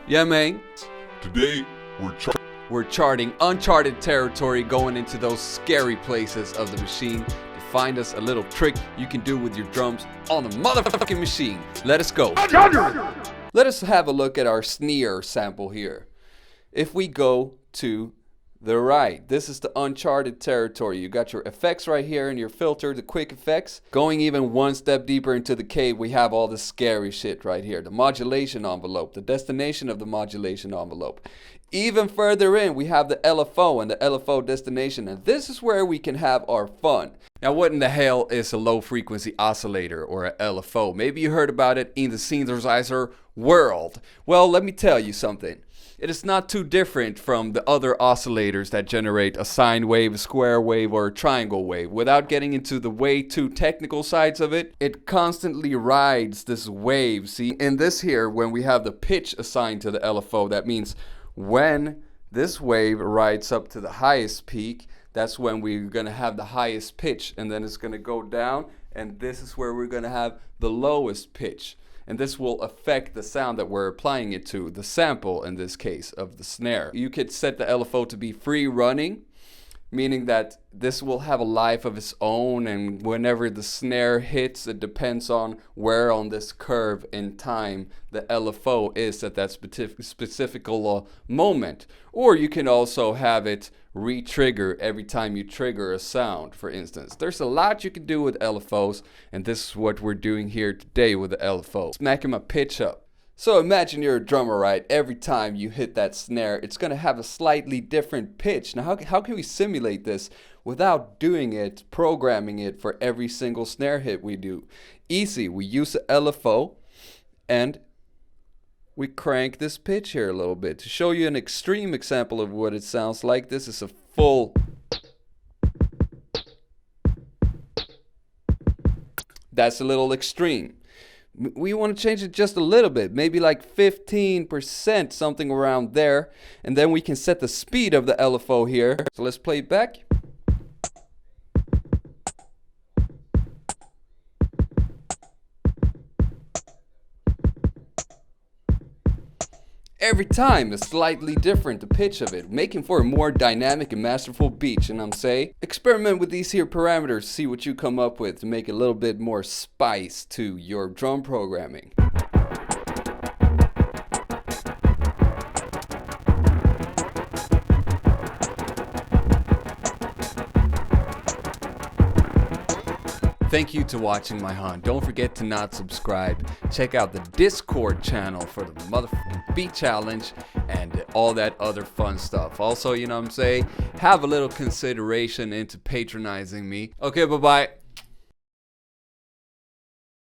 Yeah, man. Today, We're charting uncharted territory, going into those scary places of the machine to find us a little trick you can do with your drums on the motherfucking machine. Let us go. Let us have a look at our Snare sample here. If we go to the right, this is the uncharted territory. You got your effects right here and your filter, the quick effects. Going even one step deeper into the cave, we have all the scary shit right here. The modulation envelope, the destination of the modulation envelope. Even further in, we have the LFO and the LFO destination, and this is where we can have our fun. Now, what in the hell is a low frequency oscillator or a LFO? Maybe you heard about it in the synthesizer world. Well, let me tell you something. It is not too different from the other oscillators that generate a sine wave, a square wave, or a triangle wave. Without getting into the way too technical sides of it, it constantly rides this wave. See, in this here, when we have the pitch assigned to the LFO, that means when this wave rides up to the highest peak, that's when we're going to have the highest pitch, and then it's going to go down, and this is where we're going to have the lowest pitch. And this will affect the sound that we're applying it to, the sample in this case of the snare. You could set the LFO to be free running, meaning that this will have a life of its own, and whenever the snare hits, it depends on where on this curve in time the LFO is at that specific moment. Or you can also have it re-trigger every time you trigger a sound, for instance. There's a lot you can do with LFOs, and this is what we're doing here today with the LFO. Smacking my pitch up. So imagine you're a drummer, right? Every time you hit that snare, it's going to have a slightly different pitch. Now, how can we simulate this without doing it, programming it for every single snare hit we do? Easy. We use the LFO and we crank this pitch here a little bit. To show you an extreme example of what it sounds like, this is a full... That's a little extreme. We want to change it just a little bit, maybe like 15%, something around there. And then we can set the speed of the LFO here. So let's play it back. Every time is slightly different, the pitch of it, making for a more dynamic and masterful beat. And I'm saying, experiment with these here parameters, see what you come up with to make a little bit more spice to your drum programming. Thank you to watching my hunt. Don't forget to not subscribe. Check out the Discord channel for the motherfucking beat challenge and all that other fun stuff. Also, you know what I'm saying? Have a little consideration into patronizing me. Okay, bye-bye.